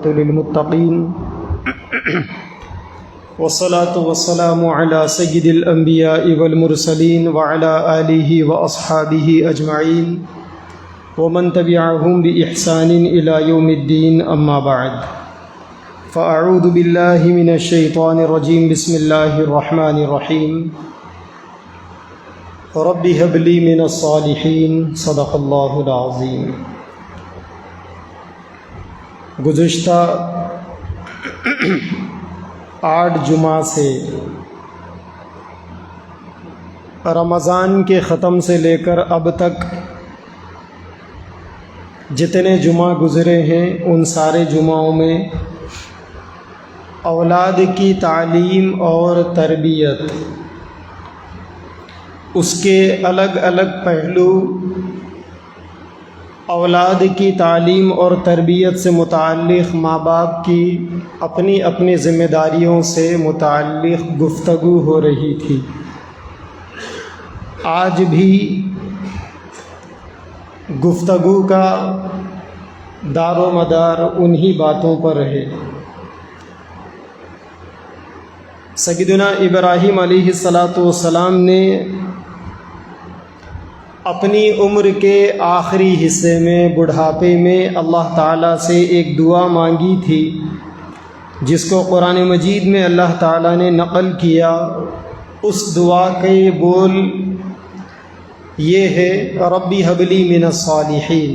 للمتقين والصلاة والسلام على سيد الأنبياء والمرسلين وعلى آله وأصحابه أجمعين ومن تبعهم بإحسان إلى يوم الدين أما بعد فأعوذ بالله من الشيطان الرجيم بسم الله الرحمن الرحيم رب هب لي من الصالحين صدق الله العظيم۔ گزشتہ 8 جمعہ سے رمضان کے ختم سے لے کر اب تک جتنے جمعہ گزرے ہیں ان سارے جمعوں میں اولاد کی تعلیم اور تربیت، اس کے الگ الگ پہلو، اولاد کی تعلیم اور تربیت سے متعلق ماں باپ کی اپنی اپنی ذمہ داریوں سے متعلق گفتگو ہو رہی تھی۔ آج بھی گفتگو کا دار و مدار انہی باتوں پر رہے۔ سیدنا ابراہیم علیہ السلام نے اپنی عمر کے آخری حصے میں، بڑھاپے میں اللہ تعالیٰ سے ایک دعا مانگی تھی، جس کو قرآن مجید میں اللہ تعالیٰ نے نقل کیا۔ اس دعا کے بول یہ ہے، ربی حب لی من الصالحین،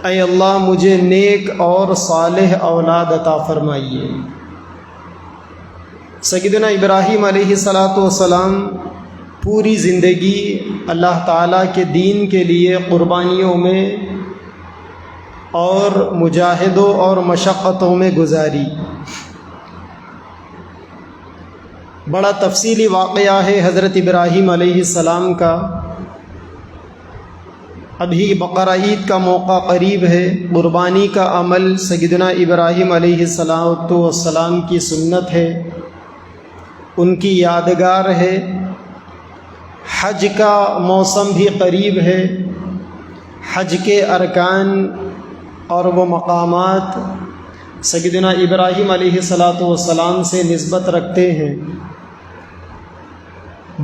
اے اللہ مجھے نیک اور صالح اولاد عطا فرمائیے۔ سیدنا ابراہیم علیہ السلام پوری زندگی اللہ تعالیٰ کے دین کے لیے قربانیوں میں اور مجاہدوں اور مشقتوں میں گزاری۔ بڑا تفصیلی واقعہ ہے حضرت ابراہیم علیہ السلام کا۔ ابھی بقرہ عید کا موقع قریب ہے۔ قربانی کا عمل سیدنا ابراہیم علیہ السلام کی سنت ہے، ان کی یادگار ہے۔ حج کا موسم بھی قریب ہے۔ حج کے ارکان اور وہ مقامات سیدنا ابراہیم علیہ السلام سے نسبت رکھتے ہیں۔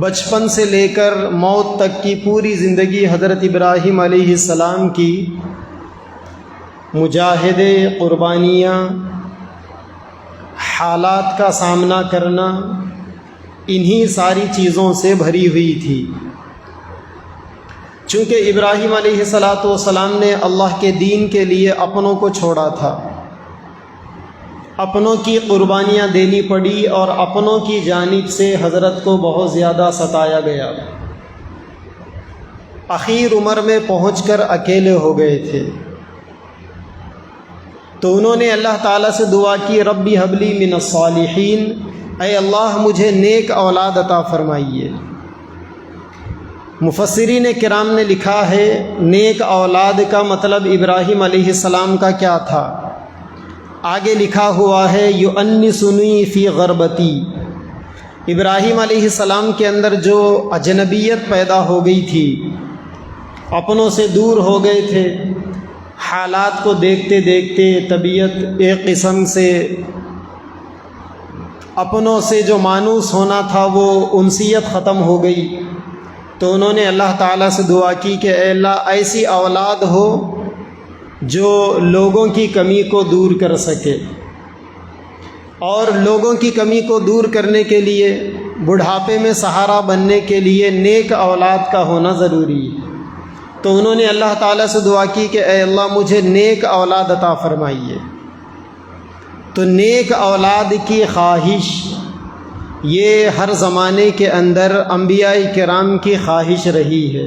بچپن سے لے کر موت تک کی پوری زندگی حضرت ابراہیم علیہ السلام کی مجاہدے، قربانیاں، حالات کا سامنا کرنا، انہی ساری چیزوں سے بھری ہوئی تھی۔ چونکہ ابراہیم علیہ السلام نے اللہ کے دین کے لیے اپنوں کو چھوڑا تھا، اپنوں کی قربانیاں دینی پڑی اور اپنوں کی جانب سے حضرت کو بہت زیادہ ستایا گیا۔ اخیر عمر میں پہنچ کر اکیلے ہو گئے تھے، تو انہوں نے اللہ تعالیٰ سے دعا کی، ربی حب لی من الصالحین، اے اللہ مجھے نیک اولاد عطا فرمائیے۔ مفسرین کرام نے لکھا ہے، نیک اولاد کا مطلب ابراہیم علیہ السلام کا کیا تھا؟ آگے لکھا ہوا ہے، یؤنسنی فی غربتی۔ ابراہیم علیہ السلام کے اندر جو اجنبیت پیدا ہو گئی تھی، اپنوں سے دور ہو گئے تھے، حالات کو دیکھتے دیکھتے طبیعت ایک قسم سے، اپنوں سے جو مانوس ہونا تھا وہ انسیت ختم ہو گئی، تو انہوں نے اللہ تعالیٰ سے دعا کی کہ اے اللہ ایسی اولاد ہو جو لوگوں کی کمی کو دور کر سکے، اور لوگوں کی کمی کو دور کرنے کے لیے، بڑھاپے میں سہارا بننے کے لیے نیک اولاد کا ہونا ضروری ہے۔ تو انہوں نے اللہ تعالیٰ سے دعا کی کہ اے اللہ مجھے نیک اولاد عطا فرمائیے۔ تو نیک اولاد کی خواہش یہ ہر زمانے کے اندر انبیاء کرام کی خواہش رہی ہے۔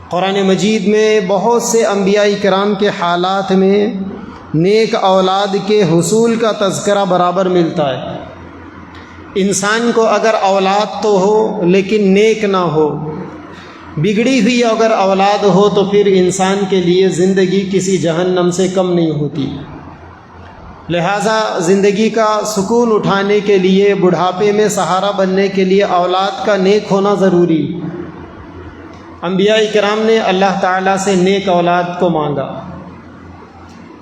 قرآن مجید میں بہت سے انبیاء کرام کے حالات میں نیک اولاد کے حصول کا تذکرہ برابر ملتا ہے۔ انسان کو اگر اولاد تو ہو لیکن نیک نہ ہو، بگڑی ہوئی اگر اولاد ہو تو پھر انسان کے لیے زندگی کسی جہنم سے کم نہیں ہوتی۔ لہٰذا زندگی کا سکون اٹھانے کے لیے، بڑھاپے میں سہارا بننے کے لیے اولاد کا نیک ہونا ضروری۔ انبیاء کرام نے اللہ تعالیٰ سے نیک اولاد کو مانگا۔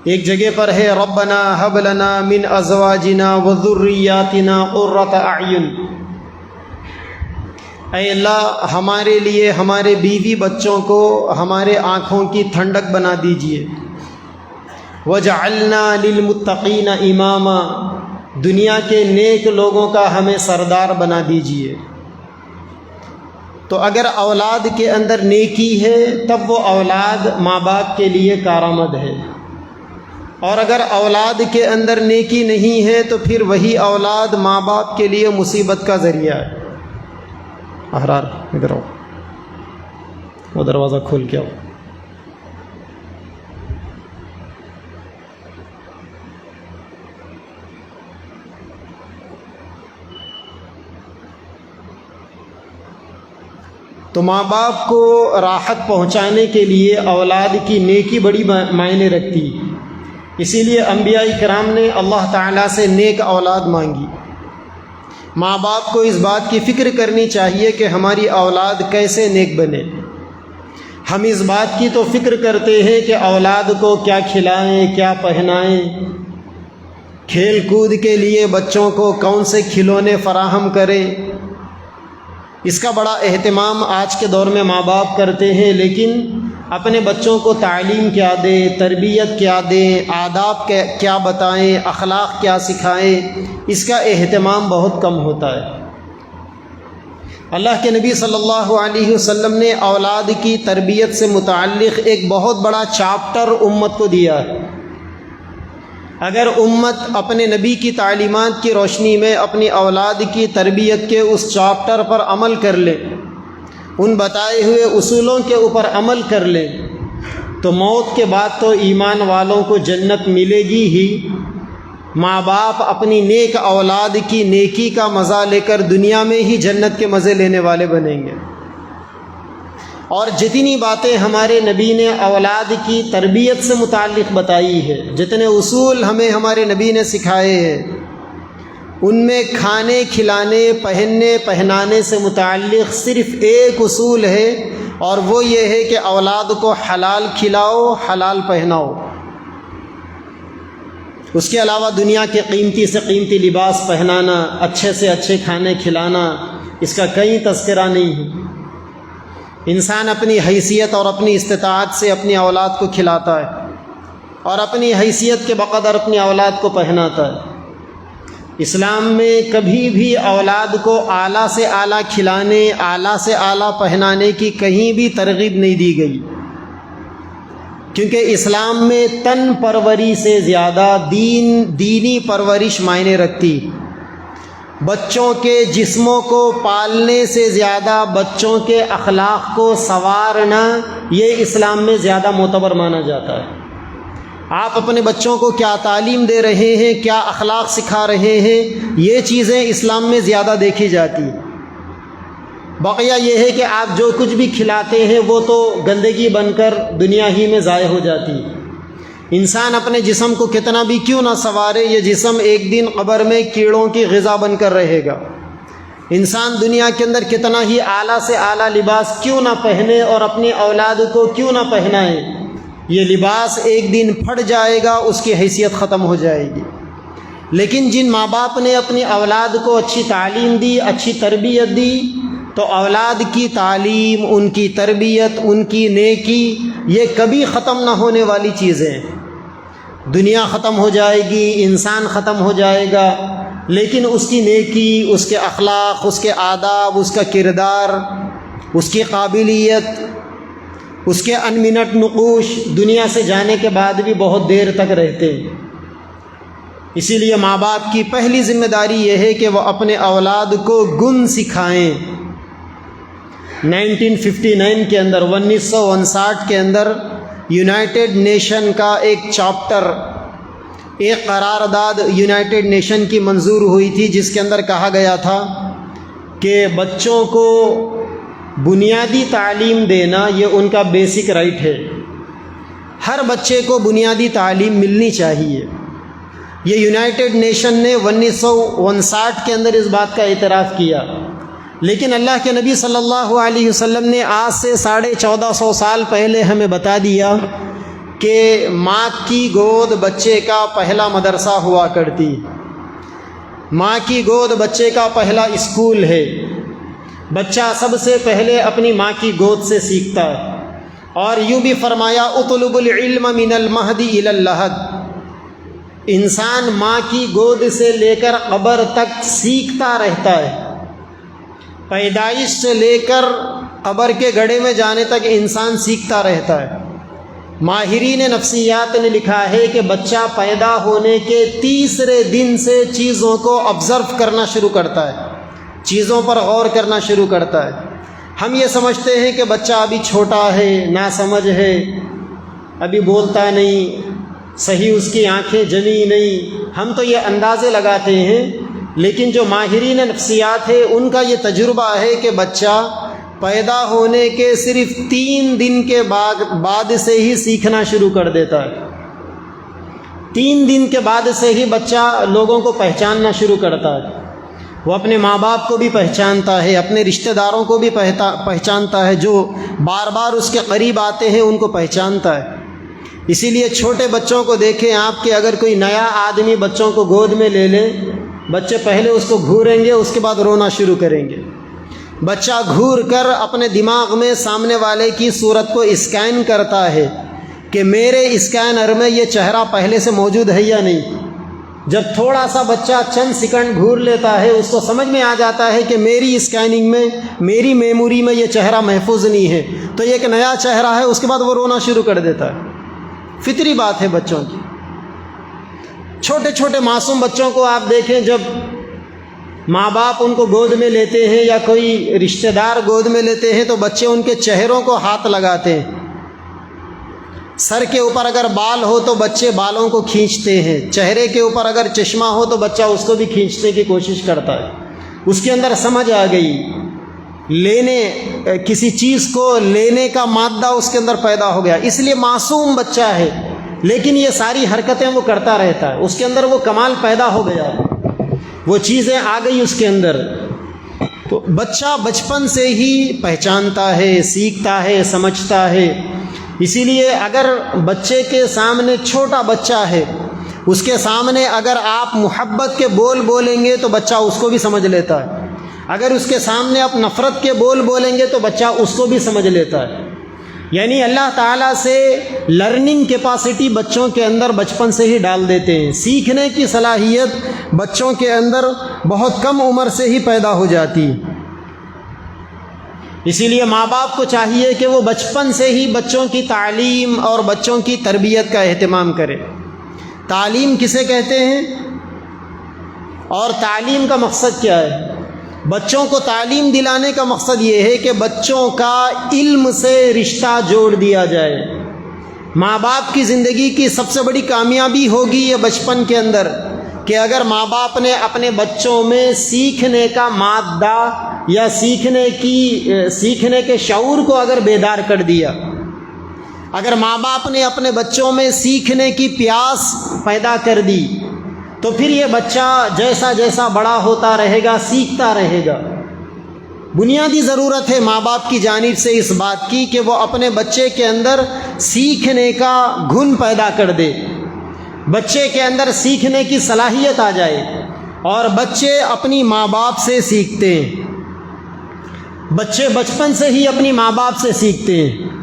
ایک جگہ پر ہے ربنا ہب لنا من ازواجنا وذریاتنا قرۃ اعین، اے اللہ ہمارے لیے ہمارے بیوی بچوں کو ہمارے آنکھوں کی ٹھنڈک بنا دیجیے، وجعلنا للمتقین اماما، دنیا کے نیک لوگوں کا ہمیں سردار بنا دیجیے۔ تو اگر اولاد کے اندر نیکی ہے تب وہ اولاد ماں باپ کے لیے کارآمد ہے، اور اگر اولاد کے اندر نیکی نہیں ہے تو پھر وہی اولاد ماں باپ کے لیے مصیبت کا ذریعہ ہے۔ احرار ادھر آؤ، وہ دروازہ کھول کے آؤ۔ تو ماں باپ کو راحت پہنچانے کے لیے اولاد کی نیکی بڑی معنی رکھتی ہے، اسی لیے انبیاء کرام نے اللہ تعالیٰ سے نیک اولاد مانگی۔ ماں باپ کو اس بات کی فکر کرنی چاہیے کہ ہماری اولاد کیسے نیک بنے۔ ہم اس بات کی تو فکر کرتے ہیں کہ اولاد کو کیا کھلائیں، کیا پہنائیں، کھیل کود کے لیے بچوں کو کون سے کھلونے فراہم کریں، اس کا بڑا اہتمام آج کے دور میں ماں باپ کرتے ہیں، لیکن اپنے بچوں کو تعلیم کیا دیں، تربیت کیا دیں، آداب کیا بتائیں، اخلاق کیا سکھائیں، اس کا اہتمام بہت کم ہوتا ہے۔ اللہ کے نبی صلی اللہ علیہ وسلم نے اولاد کی تربیت سے متعلق ایک بہت بڑا چاپٹر امت کو دیا ہے۔ اگر امت اپنے نبی کی تعلیمات کی روشنی میں اپنی اولاد کی تربیت کے اس چاپٹر پر عمل کر لے، ان بتائے ہوئے اصولوں کے اوپر عمل کر لے، تو موت کے بعد تو ایمان والوں کو جنت ملے گی ہی، ماں باپ اپنی نیک اولاد کی نیکی کا مزہ لے کر دنیا میں ہی جنت کے مزے لینے والے بنیں گے۔ اور جتنی باتیں ہمارے نبی نے اولاد کی تربیت سے متعلق بتائی ہے، جتنے اصول ہمیں ہمارے نبی نے سکھائے ہیں، ان میں کھانے کھلانے پہننے پہنانے سے متعلق صرف ایک اصول ہے، اور وہ یہ ہے کہ اولاد کو حلال کھلاؤ، حلال پہناؤ۔ اس کے علاوہ دنیا کے قیمتی سے قیمتی لباس پہنانا، اچھے سے اچھے کھانے کھلانا، اس کا کہیں تذکرہ نہیں ہے۔ انسان اپنی حیثیت اور اپنی استطاعت سے اپنی اولاد کو کھلاتا ہے، اور اپنی حیثیت کے بقدر اپنی اولاد کو پہناتا ہے۔ اسلام میں کبھی بھی اولاد کو اعلیٰ سے اعلیٰ کھلانے، اعلیٰ سے اعلیٰ پہنانے کی کہیں بھی ترغیب نہیں دی گئی، کیونکہ اسلام میں تن پروری سے زیادہ دینی پرورش معنی رکھتی۔ بچوں کے جسموں کو پالنے سے زیادہ بچوں کے اخلاق کو سنوارنا یہ اسلام میں زیادہ معتبر مانا جاتا ہے۔ آپ اپنے بچوں کو کیا تعلیم دے رہے ہیں، کیا اخلاق سکھا رہے ہیں، یہ چیزیں اسلام میں زیادہ دیکھی جاتی ہیں۔ بقیہ یہ ہے کہ آپ جو کچھ بھی کھلاتے ہیں وہ تو گندگی بن کر دنیا ہی میں ضائع ہو جاتی ہے۔ انسان اپنے جسم کو کتنا بھی کیوں نہ سنوارے، یہ جسم ایک دن قبر میں کیڑوں کی غذا بن کر رہے گا۔ انسان دنیا کے اندر کتنا ہی اعلیٰ سے اعلیٰ لباس کیوں نہ پہنے اور اپنی اولاد کو کیوں نہ پہنائے، یہ لباس ایک دن پھٹ جائے گا، اس کی حیثیت ختم ہو جائے گی۔ لیکن جن ماں باپ نے اپنی اولاد کو اچھی تعلیم دی، اچھی تربیت دی، تو اولاد کی تعلیم، ان کی تربیت، ان کی نیکی یہ کبھی ختم نہ ہونے والی چیزیں۔ دنیا ختم ہو جائے گی، انسان ختم ہو جائے گا، لیکن اس کی نیکی، اس کے اخلاق، اس کے آداب، اس کا کردار، اس کی قابلیت، اس کے ان منٹ نقوش دنیا سے جانے کے بعد بھی بہت دیر تک رہتے ہیں۔ اسی لیے ماں باپ کی پہلی ذمہ داری یہ ہے کہ وہ اپنے اولاد کو گن سکھائیں۔ 1959 کے اندر، 1959 کے اندر یونائٹڈ نیشن کا ایک چاپٹر، ایک قرارداد یونائٹڈ نیشن کی منظور ہوئی تھی، جس کے اندر کہا گیا تھا کہ بچوں کو بنیادی تعلیم دینا یہ ان کا بیسک رائٹ ہے۔ ہر بچے کو بنیادی تعلیم ملنی چاہیے۔ یہ یونائٹڈ نیشن نے 1959 کے اندر اس بات کا اعتراف کیا، لیکن اللہ کے نبی صلی اللہ علیہ وسلم نے آج سے 1450 سال پہلے ہمیں بتا دیا کہ ماں کی گود بچے کا پہلا مدرسہ ہوا کرتی، ماں کی گود بچے کا پہلا اسکول ہے، بچہ سب سے پہلے اپنی ماں کی گود سے سیکھتا ہے۔ اور یوں بھی فرمایا اطلب العلم من المہد الی اللحد، انسان ماں کی گود سے لے کر قبر تک سیکھتا رہتا ہے، پیدائش سے لے کر قبر کے گڑھے میں جانے تک انسان سیکھتا رہتا ہے۔ ماہرین نفسیات نے لکھا ہے کہ بچہ پیدا ہونے کے تیسرے دن سے چیزوں کو آبزرو کرنا شروع کرتا ہے، چیزوں پر غور کرنا شروع کرتا ہے۔ ہم یہ سمجھتے ہیں کہ بچہ ابھی چھوٹا ہے، ناسمجھ ہے، ابھی بولتا نہیں، صحیح اس کی آنکھیں جمی نہیں، ہم تو یہ اندازے لگاتے ہیں، لیکن جو ماہرین نفسیات ہے ان کا یہ تجربہ ہے کہ بچہ پیدا ہونے کے صرف 3 دن کے بعد سے ہی سیکھنا شروع کر دیتا ہے۔ 3 دن کے بعد سے ہی بچہ لوگوں کو پہچاننا شروع کرتا ہے، وہ اپنے ماں باپ کو بھی پہچانتا ہے، اپنے رشتہ داروں کو بھی پہچانتا ہے، جو بار بار اس کے قریب آتے ہیں ان کو پہچانتا ہے۔ اسی لیے چھوٹے بچوں کو دیکھیں آپ کہ اگر کوئی نیا آدمی بچوں کو گود میں لے لے، بچے پہلے اس کو گھوریں گے، اس کے بعد رونا شروع کریں گے۔ بچہ گھور کر اپنے دماغ میں سامنے والے کی صورت کو اسکین کرتا ہے کہ میرے اسکینر میں یہ چہرہ پہلے سے موجود ہے یا نہیں۔ جب تھوڑا سا بچہ چند سیکنڈ گھور لیتا ہے، اس کو سمجھ میں آ جاتا ہے کہ میری اسکیننگ میں، میری میموری میں یہ چہرہ محفوظ نہیں ہے، تو یہ ایک نیا چہرہ ہے، اس کے بعد وہ رونا شروع کر دیتا ہے۔ فطری بات ہے بچوں کی۔ چھوٹے چھوٹے معصوم بچوں کو آپ دیکھیں، جب ماں باپ ان کو گود میں لیتے ہیں یا کوئی رشتہ دار گود میں لیتے ہیں تو بچے ان کے چہروں کو ہاتھ لگاتے ہیں۔ سر کے اوپر اگر بال ہو تو بچے بالوں کو کھینچتے ہیں، چہرے کے اوپر اگر چشمہ ہو تو بچہ اس کو بھی کھینچنے کی کوشش کرتا ہے۔ اس کے اندر سمجھ آ گئی، کسی چیز کو لینے کا مادہ اس کے اندر پیدا ہو گیا، اس لیے معصوم بچہ ہے، لیکن یہ ساری حرکتیں وہ کرتا رہتا ہے، اس کے اندر وہ کمال پیدا ہو گیا، وہ چیزیں آ گئی اس کے اندر۔ تو بچہ بچپن سے ہی پہچانتا ہے، سیکھتا ہے، سمجھتا ہے۔ اسی لیے اگر بچے کے سامنے، چھوٹا بچہ ہے، اس کے سامنے اگر آپ محبت کے بول بولیں گے تو بچہ اس کو بھی سمجھ لیتا ہے، اگر اس کے سامنے آپ نفرت کے بول بولیں گے تو بچہ اس کو بھی سمجھ لیتا ہے۔ یعنی اللہ تعالیٰ سے لرننگ کیپیسٹی بچوں کے اندر بچپن سے ہی ڈال دیتے ہیں، سیکھنے کی صلاحیت بچوں کے اندر بہت کم عمر سے ہی پیدا ہو جاتی۔ اسی لیے ماں باپ کو چاہیے کہ وہ بچپن سے ہی بچوں کی تعلیم اور بچوں کی تربیت کا اہتمام کرے۔ تعلیم کسے کہتے ہیں اور تعلیم کا مقصد کیا ہے؟ بچوں کو تعلیم دلانے کا مقصد یہ ہے کہ بچوں کا علم سے رشتہ جوڑ دیا جائے۔ ماں باپ کی زندگی کی سب سے بڑی کامیابی ہوگی یہ بچپن کے اندر کہ اگر ماں باپ نے اپنے بچوں میں سیکھنے کا مادہ یا سیکھنے کے شعور کو اگر بیدار کر دیا، اگر ماں باپ نے اپنے بچوں میں سیکھنے کی پیاس پیدا کر دی، تو پھر یہ بچہ جیسا جیسا بڑا ہوتا رہے گا، سیکھتا رہے گا۔ بنیادی ضرورت ہے ماں باپ کی جانب سے اس بات کی کہ وہ اپنے بچے کے اندر سیکھنے کا گن پیدا کر دے، بچے کے اندر سیکھنے کی صلاحیت آ جائے، اور بچے اپنی ماں باپ سے سیکھتے ہیں۔ بچے بچپن سے ہی اپنی ماں باپ سے سیکھتے ہیں۔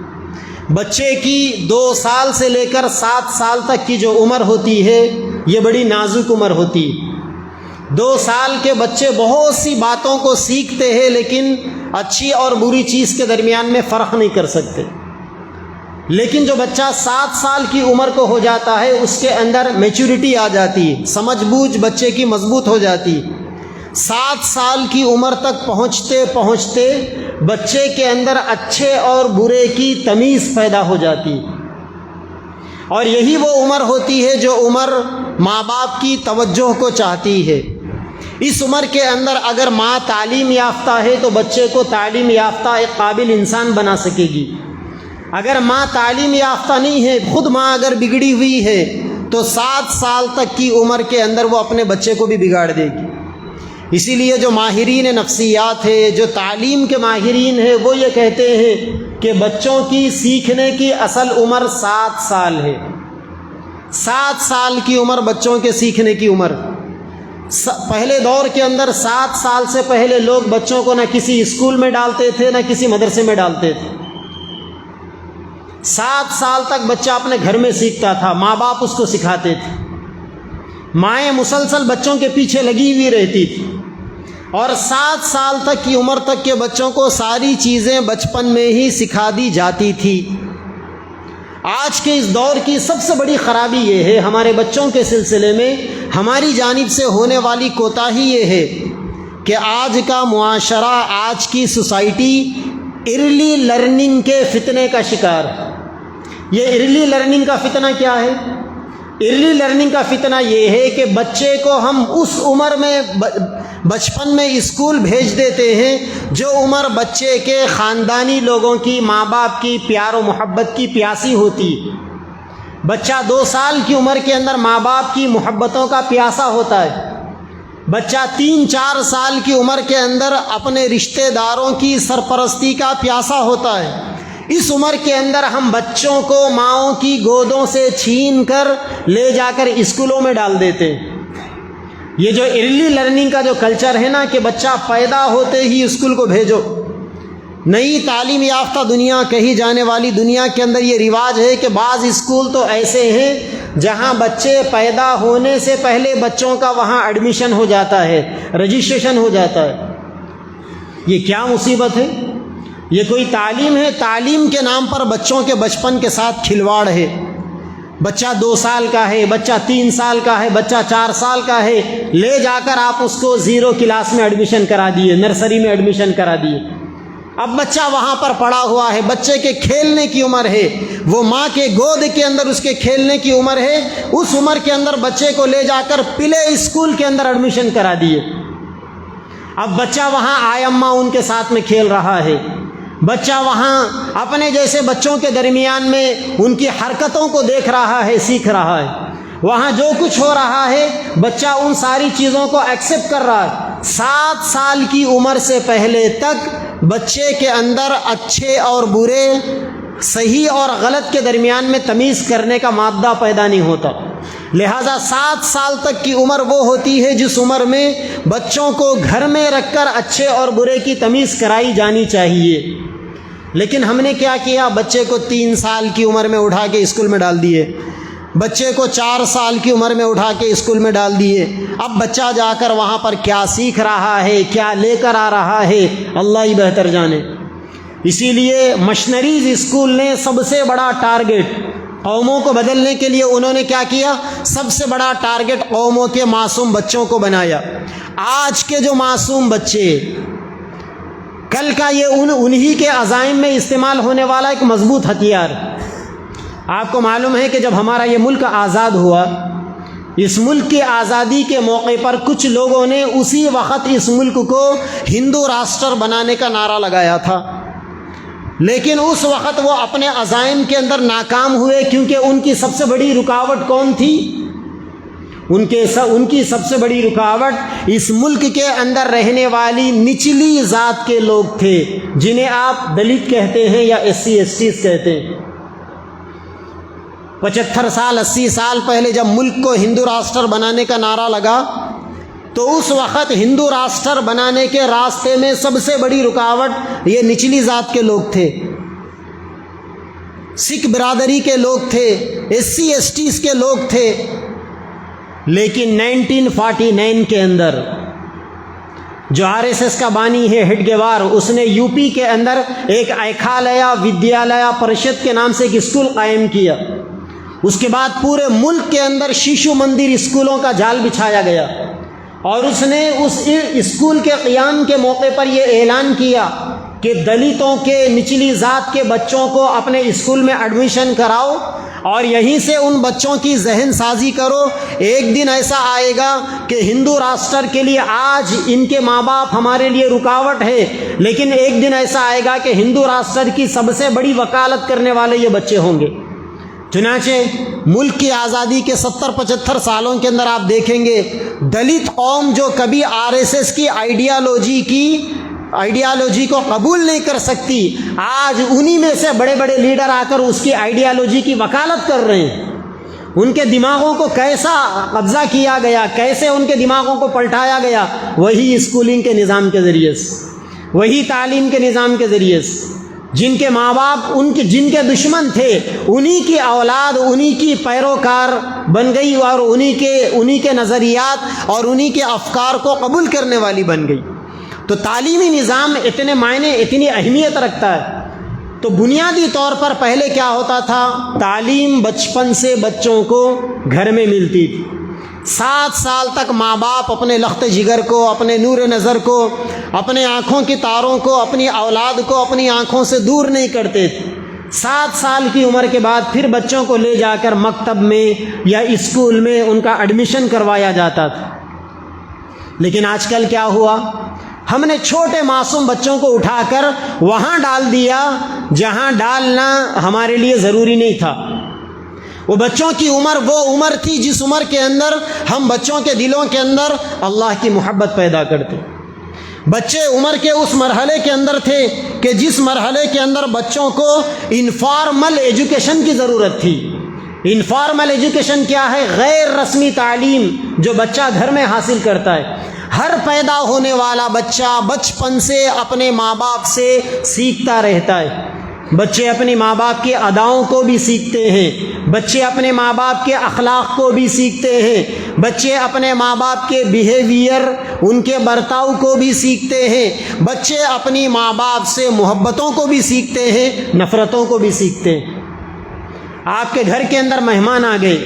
بچے کی 2 سال سے لے کر 7 سال تک کی جو عمر ہوتی ہے یہ بڑی نازک عمر ہوتی ہے۔ 2 سال کے بچے بہت سی باتوں کو سیکھتے ہیں، لیکن اچھی اور بری چیز کے درمیان میں فرق نہیں کر سکتے۔ لیکن جو بچہ 7 سال کی عمر کو ہو جاتا ہے، اس کے اندر میچورٹی آ جاتی ہے، سمجھ بوجھ بچے کی مضبوط ہو جاتی ہے۔ 7 سال کی عمر تک پہنچتے پہنچتے بچے کے اندر اچھے اور برے کی تمیز پیدا ہو جاتی، اور یہی وہ عمر ہوتی ہے جو عمر ماں باپ کی توجہ کو چاہتی ہے۔ اس عمر کے اندر اگر ماں تعلیم یافتہ ہے تو بچے کو تعلیم یافتہ ایک قابل انسان بنا سکے گی۔ اگر ماں تعلیم یافتہ نہیں ہے، خود ماں اگر بگڑی ہوئی ہے تو 7 سال تک کی عمر کے اندر وہ اپنے بچے کو بھی بگاڑ دے گی۔ اسی لیے جو ماہرین نفسیات ہے، جو تعلیم کے ماہرین ہیں، وہ یہ کہتے ہیں کہ بچوں کی سیکھنے کی اصل عمر 7 سال ہے۔ 7 سال کی عمر بچوں کے سیکھنے کی عمر۔ پہلے دور کے اندر 7 سال سے پہلے لوگ بچوں کو نہ کسی اسکول میں ڈالتے تھے نہ کسی مدرسے میں ڈالتے تھے۔ 7 سال تک بچہ اپنے گھر میں سیکھتا تھا، ماں باپ اس کو سکھاتے تھے، مائیں مسلسل بچوں کے پیچھے لگی ہوئی رہتی تھی، اور 7 سال تک کی عمر تک کے بچوں کو ساری چیزیں بچپن میں ہی سکھا دی جاتی تھی۔ آج کے اس دور کی سب سے بڑی خرابی یہ ہے، ہمارے بچوں کے سلسلے میں ہماری جانب سے ہونے والی کوتاہی یہ ہے کہ آج کا معاشرہ، آج کی سوسائٹی ارلی لرننگ کے فتنے کا شکار ہے۔ یہ ارلی لرننگ کا فتنہ کیا ہے؟ ارلی لرننگ کا فتنہ یہ ہے کہ بچے کو ہم اس عمر میں بچپن میں اسکول بھیج دیتے ہیں جو عمر بچے کے خاندانی لوگوں کی، ماں باپ کی پیار و محبت کی پیاسی ہوتی ہے۔ بچہ 2 سال کی عمر کے اندر ماں باپ کی محبتوں کا پیاسا ہوتا ہے۔ بچہ 3-4 سال کی عمر کے اندر اپنے رشتہ داروں کی سرپرستی کا پیاسا ہوتا ہے۔ اس عمر کے اندر ہم بچوں کو ماؤں کی گودوں سے چھین کر لے جا کر اسکولوں میں ڈال دیتے ہیں۔ یہ جو ارلی لرننگ کا جو کلچر ہے نا کہ بچہ پیدا ہوتے ہی اسکول کو بھیجو، نئی تعلیم یافتہ دنیا کہی جانے والی دنیا کے اندر یہ رواج ہے کہ بعض اسکول تو ایسے ہیں جہاں بچے پیدا ہونے سے پہلے بچوں کا وہاں ایڈمیشن ہو جاتا ہے، رجسٹریشن ہو جاتا ہے۔ یہ کیا مصیبت ہے؟ یہ کوئی تعلیم ہے؟ تعلیم کے نام پر بچوں کے بچپن کے ساتھ کھلواڑ ہے۔ بچہ 2 سال کا ہے، بچہ 3 سال کا ہے، بچہ 4 سال کا ہے، لے جا کر آپ اس کو 0 کلاس میں ایڈمیشن کرا دیے، نرسری میں ایڈمیشن کرا دیے۔ اب بچہ وہاں پر پڑا ہوا ہے، بچے کے کھیلنے کی عمر ہے، وہ ماں کے گود کے اندر اس کے کھیلنے کی عمر ہے۔ اس عمر کے اندر بچے کو لے جا کر پلے اسکول کے اندر ایڈمیشن کرا دیے۔ اب بچہ وہاں آئمہ ان کے ساتھ میں کھیل رہا ہے، بچہ وہاں اپنے جیسے بچوں کے درمیان میں ان کی حرکتوں کو دیکھ رہا ہے، سیکھ رہا ہے۔ وہاں جو کچھ ہو رہا ہے بچہ ان ساری چیزوں کو ایکسیپٹ کر رہا ہے۔ 7 سال کی عمر سے پہلے تک بچے کے اندر اچھے اور برے، صحیح اور غلط کے درمیان میں تمیز کرنے کا مادہ پیدا نہیں ہوتا۔ لہٰذا 7 سال تک کی عمر وہ ہوتی ہے جس عمر میں بچوں کو گھر میں رکھ کر اچھے اور برے کی تمیز کرائی جانی چاہیے۔ لیکن ہم نے کیا کیا؟ بچے کو 3 سال کی عمر میں اٹھا کے اسکول میں ڈال دیے، بچے کو 4 سال کی عمر میں اٹھا کے اسکول میں ڈال دیے۔ اب بچہ جا کر وہاں پر کیا سیکھ رہا ہے، کیا لے کر آ رہا ہے، اللہ ہی بہتر جانے۔ اسی لیے مشنریز اسکول نے سب سے بڑا ٹارگٹ قوموں کو بدلنے کے لیے انہوں نے کیا کیا؟ سب سے بڑا ٹارگٹ قوموں کے معصوم بچوں کو بنایا۔ آج کے جو معصوم بچے، کل کا یہ انہی کے عزائم میں استعمال ہونے والا ایک مضبوط ہتھیار۔ آپ کو معلوم ہے کہ جب ہمارا یہ ملک آزاد ہوا، اس ملک کی آزادی کے موقع پر کچھ لوگوں نے اسی وقت اس ملک کو ہندو راشٹر بنانے کا نعرہ لگایا تھا، لیکن اس وقت وہ اپنے عزائم کے اندر ناکام ہوئے، کیونکہ ان کی سب سے بڑی رکاوٹ کون تھی؟ ان کی سب سے بڑی رکاوٹ اس ملک کے اندر رہنے والی نچلی ذات کے لوگ تھے، جنہیں آپ دلت کہتے ہیں یا SC STs کہتے ہیں۔ 75 سال 80 سال پہلے جب ملک کو ہندو راشٹر بنانے کا نعرہ لگا تو اس وقت ہندو راشٹر بنانے کے راستے میں سب سے بڑی رکاوٹ یہ نچلی ذات کے لوگ تھے، سکھ برادری کے لوگ تھے، SC STs کے لوگ تھے۔ لیکن 1949 کے اندر جو RSS کا بانی ہے ہڈگیوار، اس نے UP کے اندر ایک ایکھالیہ ودیالیہ پرشد کے نام سے ایک اسکول قائم کیا۔ اس کے بعد پورے ملک کے اندر شیشو مندر اسکولوں کا جال بچھایا گیا، اور اس نے اس اسکول کے قیام کے موقع پر یہ اعلان کیا کہ دلتوں کے، نچلی ذات کے بچوں کو اپنے اسکول میں ایڈمیشن کراؤ اور یہیں سے ان بچوں کی ذہن سازی کرو۔ ایک دن ایسا آئے گا کہ ہندو راشٹر کے لیے آج ان کے ماں باپ ہمارے لیے رکاوٹ ہے، لیکن ایک دن ایسا آئے گا کہ ہندو راشٹر کی سب سے بڑی وکالت کرنے والے یہ بچے ہوں گے۔ چنانچہ ملک کی آزادی کے 70-75 سالوں کے اندر آپ دیکھیں گے دلت قوم جو کبھی RSS کی آئیڈیالوجی کو قبول نہیں کر سکتی، آج انہی میں سے بڑے بڑے لیڈر آ کر اس کی آئیڈیالوجی کی وکالت کر رہے ہیں۔ ان کے دماغوں کو کیسا قبضہ کیا گیا، کیسے ان کے دماغوں کو پلٹایا گیا، وہی اسکولنگ کے نظام کے ذریعے سے، وہی تعلیم کے نظام کے ذریعے سے۔ جن کے ماں باپ جن کے دشمن تھے، انہی کی اولاد انہی کی پیروکار بن گئی اور انہی کے نظریات اور انہی کے افکار کو قبول کرنے والی بن گئی۔ تو تعلیمی نظام اتنے معنی، اتنی اہمیت رکھتا ہے۔ تو بنیادی طور پر پہلے کیا ہوتا تھا، تعلیم بچپن سے بچوں کو گھر میں ملتی تھی۔ 7 سال تک ماں باپ اپنے لخت جگر کو، اپنے نور نظر کو، اپنے آنکھوں کی تاروں کو، اپنی اولاد کو اپنی آنکھوں سے دور نہیں کرتے تھے۔ 7 سال کی عمر کے بعد پھر بچوں کو لے جا کر مکتب میں یا اسکول میں ان کا ایڈمیشن کروایا جاتا تھا۔ لیکن آج کل کیا ہوا، ہم نے چھوٹے معصوم بچوں کو اٹھا کر وہاں ڈال دیا جہاں ڈالنا ہمارے لیے ضروری نہیں تھا۔ وہ بچوں کی عمر وہ عمر تھی جس عمر کے اندر ہم بچوں کے دلوں کے اندر اللہ کی محبت پیدا کرتے۔ بچے عمر کے اس مرحلے کے اندر تھے کہ جس مرحلے کے اندر بچوں کو انفارمل ایجوکیشن کی ضرورت تھی۔ انفارمل ایجوکیشن کیا ہے؟ غیر رسمی تعلیم جو بچہ گھر میں حاصل کرتا ہے۔ ہر پیدا ہونے والا بچہ بچپن سے اپنے ماں باپ سے سیکھتا رہتا ہے۔ بچے اپنے ماں باپ کے اداؤں کو بھی سیکھتے ہیں، بچے اپنے ماں باپ کے اخلاق کو بھی سیکھتے ہیں، بچے اپنے ماں باپ کے بیہیویئر، ان کے برتاؤ کو بھی سیکھتے ہیں، بچے اپنی ماں باپ سے محبتوں کو بھی سیکھتے ہیں، نفرتوں کو بھی سیکھتے ہیں۔ آپ کے گھر کے اندر مہمان آ گئے،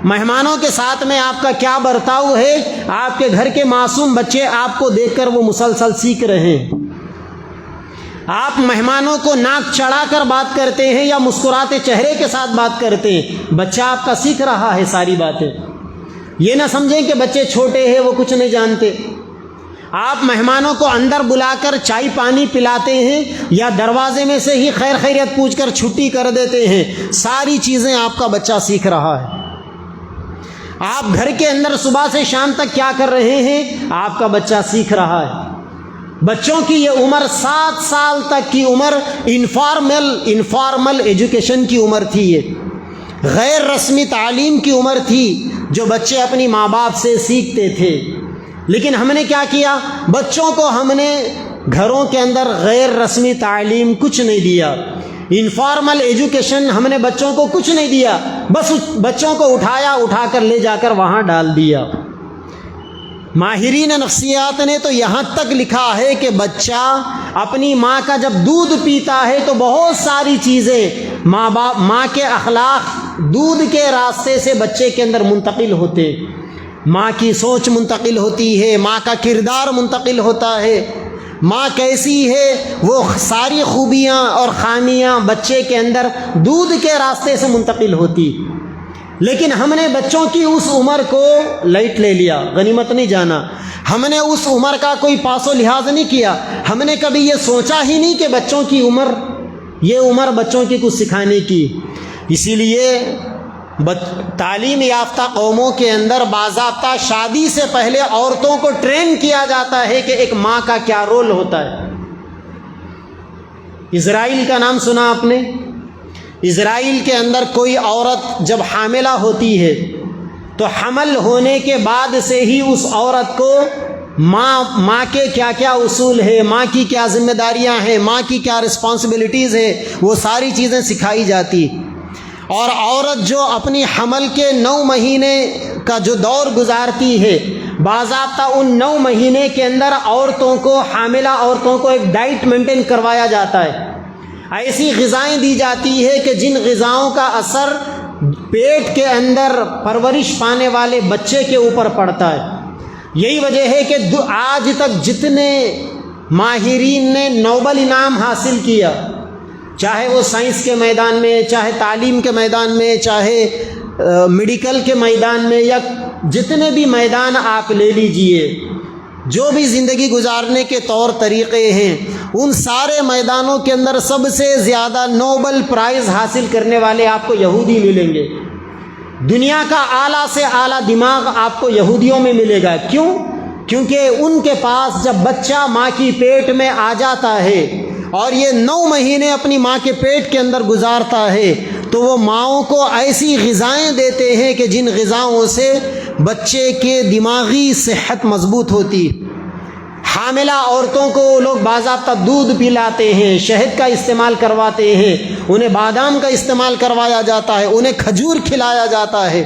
مہمانوں کے ساتھ میں آپ کا کیا برتاؤ ہے، آپ کے گھر کے معصوم بچے آپ کو دیکھ کر وہ مسلسل سیکھ رہے ہیں۔ آپ مہمانوں کو ناک چڑھا کر بات کرتے ہیں یا مسکراتے چہرے کے ساتھ بات کرتے ہیں، بچہ آپ کا سیکھ رہا ہے ساری باتیں۔ یہ نہ سمجھیں کہ بچے چھوٹے ہیں وہ کچھ نہیں جانتے۔ آپ مہمانوں کو اندر بلا کر چائے پانی پلاتے ہیں یا دروازے میں سے ہی خیر خیریت پوچھ کر چھٹی کر دیتے ہیں، ساری چیزیں آپ کا بچہ سیکھ رہا ہے۔ آپ گھر کے اندر صبح سے شام تک کیا کر رہے ہیں، آپ کا بچہ سیکھ رہا ہے۔ بچوں کی یہ عمر 7 سال تک کی عمر انفارمل ایجوکیشن کی عمر تھی، یہ غیر رسمی تعلیم کی عمر تھی جو بچے اپنی ماں باپ سے سیکھتے تھے۔ لیکن ہم نے کیا کیا، بچوں کو ہم نے گھروں کے اندر غیر رسمی تعلیم کچھ نہیں دیا، انفارمل ایجوکیشن ہم نے بچوں کو کچھ نہیں دیا، بس بچوں کو اٹھا کر لے جا کر وہاں ڈال دیا۔ ماہرین نفسیات نے تو یہاں تک لکھا ہے کہ بچہ اپنی ماں کا جب دودھ پیتا ہے تو بہت ساری چیزیں ماں کے اخلاق دودھ کے راستے سے بچے کے اندر منتقل ہوتے، ماں کی سوچ منتقل ہوتی ہے، ماں کا کردار منتقل ہوتا ہے، ماں کیسی ہے وہ ساری خوبیاں اور خامیاں بچے کے اندر دودھ کے راستے سے منتقل ہوتی۔ لیکن ہم نے بچوں کی اس عمر کو لائٹ لے لیا، غنیمت نہیں جانا، ہم نے اس عمر کا کوئی پاس و لحاظ نہیں کیا، ہم نے کبھی یہ سوچا ہی نہیں کہ بچوں کی عمر، یہ عمر بچوں کی کچھ سکھانے کی۔ اسی لیے تعلیم یافتہ قوموں کے اندر باضابطہ شادی سے پہلے عورتوں کو ٹرین کیا جاتا ہے کہ ایک ماں کا کیا رول ہوتا ہے۔ اسرائیل کا نام سنا آپ نے؟ اسرائیل کے اندر کوئی عورت جب حاملہ ہوتی ہے تو حمل ہونے کے بعد سے ہی اس عورت کو ماں کے کیا کیا اصول ہے، ماں کی کیا ذمہ داریاں ہیں، ماں کی کیا رسپانسبلٹیز ہے، وہ ساری چیزیں سکھائی جاتی۔ اور عورت جو اپنی حمل کے 9 مہینے کا جو دور گزارتی ہے، باضابطہ ان 9 مہینے کے اندر عورتوں کو، حاملہ عورتوں کو ایک ڈائٹ مینٹین کروایا جاتا ہے، ایسی غذائیں دی جاتی ہے کہ جن غذاؤں کا اثر پیٹ کے اندر پرورش پانے والے بچے کے اوپر پڑتا ہے۔ یہی وجہ ہے کہ آج تک جتنے ماہرین نے نوبل انعام حاصل کیا، چاہے وہ سائنس کے میدان میں، چاہے تعلیم کے میدان میں، چاہے میڈیکل کے میدان میں، یا جتنے بھی میدان آپ لے لیجئے، جو بھی زندگی گزارنے کے طور طریقے ہیں، ان سارے میدانوں کے اندر سب سے زیادہ نوبل پرائز حاصل کرنے والے آپ کو یہودی ملیں گے۔ دنیا کا اعلیٰ سے اعلیٰ دماغ آپ کو یہودیوں میں ملے گا۔ کیوں؟ کیونکہ ان کے پاس جب بچہ ماں کی پیٹ میں آ جاتا ہے اور یہ 9 مہینے اپنی ماں کے پیٹ کے اندر گزارتا ہے تو وہ ماؤں کو ایسی غذائیں دیتے ہیں کہ جن غذاؤں سے بچے کے دماغی صحت مضبوط ہوتی۔ حاملہ عورتوں کو وہ لوگ باضابطہ دودھ پلاتے ہیں، شہد کا استعمال کرواتے ہیں، انہیں بادام کا استعمال کروایا جاتا ہے، انہیں کھجور کھلایا جاتا ہے۔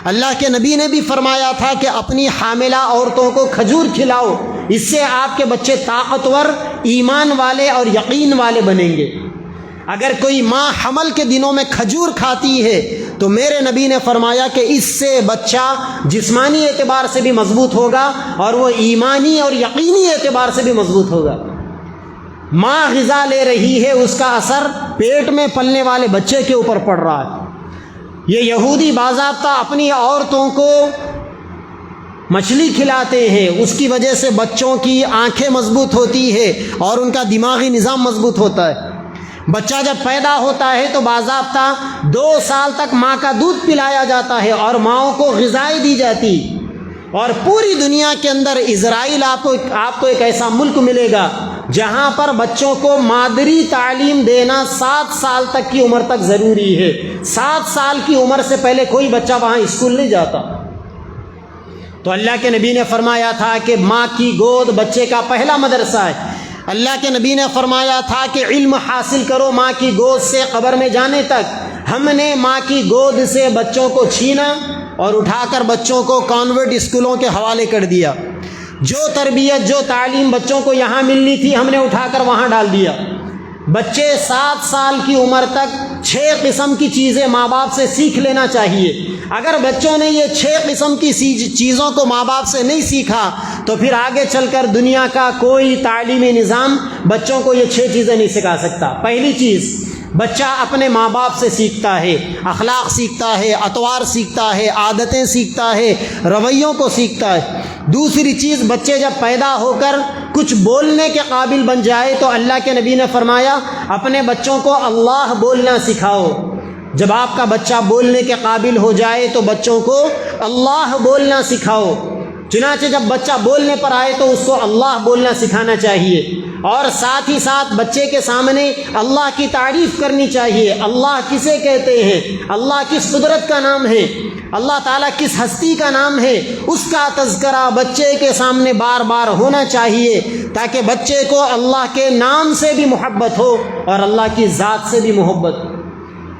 اللہ کے نبی نے بھی فرمایا تھا کہ اپنی حاملہ عورتوں کو کھجور کھلاؤ، اس سے آپ کے بچے طاقتور، ایمان والے اور یقین والے بنیں گے۔ اگر کوئی ماں حمل کے دنوں میں کھجور کھاتی ہے تو میرے نبی نے فرمایا کہ اس سے بچہ جسمانی اعتبار سے بھی مضبوط ہوگا اور وہ ایمانی اور یقینی اعتبار سے بھی مضبوط ہوگا۔ ماں غذا لے رہی ہے، اس کا اثر پیٹ میں پلنے والے بچے کے اوپر پڑ رہا ہے۔ یہ یہودی باضابطہ اپنی عورتوں کو مچھلی کھلاتے ہیں، اس کی وجہ سے بچوں کی آنکھیں مضبوط ہوتی ہے اور ان کا دماغی نظام مضبوط ہوتا ہے۔ بچہ جب پیدا ہوتا ہے تو باضابطہ 2 سال تک ماں کا دودھ پلایا جاتا ہے اور ماؤں کو غذائیں دی جاتی۔ اور پوری دنیا کے اندر اسرائیل آپ کو ایک ایسا ملک ملے گا جہاں پر بچوں کو مادری تعلیم دینا 7 سال تک کی عمر تک ضروری ہے۔ 7 سال کی عمر سے پہلے کوئی بچہ وہاں اسکول نہیں جاتا۔ تو اللہ کے نبی نے فرمایا تھا کہ ماں کی گود بچے کا پہلا مدرسہ ہے۔ اللہ کے نبی نے فرمایا تھا کہ علم حاصل کرو ماں کی گود سے قبر میں جانے تک۔ ہم نے ماں کی گود سے بچوں کو چھینا اور اٹھا کر بچوں کو کانوینٹ اسکولوں کے حوالے کر دیا۔ جو تربیت، جو تعلیم بچوں کو یہاں ملنی تھی ہم نے اٹھا کر وہاں ڈال دیا۔ بچے 7 سال کی عمر تک 6 قسم کی چیزیں ماں باپ سے سیکھ لینا چاہیے۔ اگر بچوں نے یہ 6 قسم کی چیزوں کو ماں باپ سے نہیں سیکھا تو پھر آگے چل کر دنیا کا کوئی تعلیمی نظام بچوں کو یہ 6 چیزیں نہیں سکھا سکتا۔ پہلی چیز، بچہ اپنے ماں باپ سے سیکھتا ہے، اخلاق سیکھتا ہے، اطوار سیکھتا ہے، عادتیں سیکھتا ہے، رویوں کو سیکھتا ہے۔ دوسری چیز، بچے جب پیدا ہو کر کچھ بولنے کے قابل بن جائے تو اللہ کے نبی نے فرمایا اپنے بچوں کو اللہ بولنا سکھاؤ۔ جب آپ کا بچہ بولنے کے قابل ہو جائے تو بچوں کو اللہ بولنا سکھاؤ۔ چنانچہ جب بچہ بولنے پر آئے تو اس کو اللہ بولنا سکھانا چاہیے، اور ساتھ ہی ساتھ بچے کے سامنے اللہ کی تعریف کرنی چاہیے۔ اللہ کسے کہتے ہیں، اللہ کس قدرت کا نام ہے، اللہ تعالیٰ کس ہستی کا نام ہے، اس کا تذکرہ بچے کے سامنے بار بار ہونا چاہیے تاکہ بچے کو اللہ کے نام سے بھی محبت ہو اور اللہ کی ذات سے بھی محبت ہو۔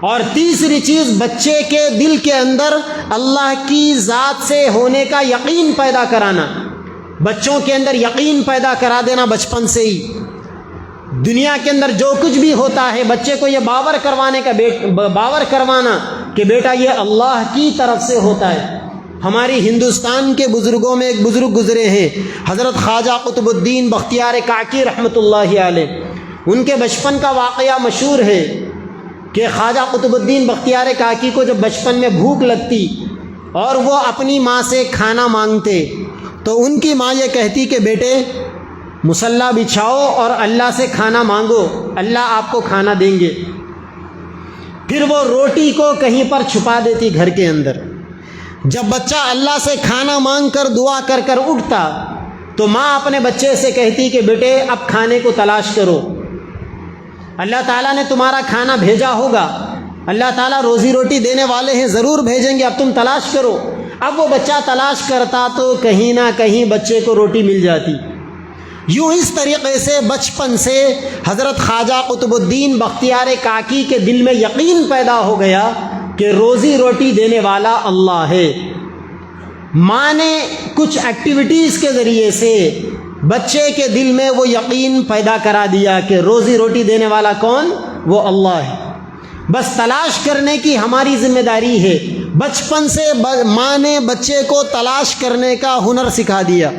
اور تیسری چیز، بچے کے دل کے اندر اللہ کی ذات سے ہونے کا یقین پیدا کرانا۔ بچوں کے اندر یقین پیدا کرا دینا بچپن سے ہی۔ دنیا کے اندر جو کچھ بھی ہوتا ہے بچے کو یہ باور کروانا کہ بیٹا یہ اللہ کی طرف سے ہوتا ہے۔ ہماری ہندوستان کے بزرگوں میں ایک بزرگ گزرے ہیں، حضرت خواجہ قطب الدین بختیار کاکی رحمۃ اللہ علیہ۔ ان کے بچپن کا واقعہ مشہور ہے کہ خواجہ قطب الدین بختیار کاکی کو جب بچپن میں بھوک لگتی اور وہ اپنی ماں سے کھانا مانگتے تو ان کی ماں یہ کہتی کہ بیٹے مصلی بچھاؤ اور اللہ سے کھانا مانگو، اللہ آپ کو کھانا دیں گے۔ پھر وہ روٹی کو کہیں پر چھپا دیتی گھر کے اندر۔ جب بچہ اللہ سے کھانا مانگ کر دعا کر کر اٹھتا تو ماں اپنے بچے سے کہتی کہ بیٹے اب کھانے کو تلاش کرو، اللہ تعالیٰ نے تمہارا کھانا بھیجا ہوگا، اللہ تعالیٰ روزی روٹی دینے والے ہیں، ضرور بھیجیں گے، اب تم تلاش کرو۔ اب وہ بچہ تلاش کرتا تو کہیں نہ کہیں بچے کو روٹی مل جاتی۔ یوں اس طریقے سے بچپن سے حضرت خواجہ قطب الدین بختیار کاکی کے دل میں یقین پیدا ہو گیا کہ روزی روٹی دینے والا اللہ ہے۔ ماں نے کچھ ایکٹیویٹیز کے ذریعے سے بچے کے دل میں وہ یقین پیدا کرا دیا کہ روزی روٹی دینے والا کون؟ وہ اللہ ہے۔ بس تلاش کرنے کی ہماری ذمہ داری ہے۔ بچپن سے ماں نے بچے کو تلاش کرنے کا ہنر سکھا دیا۔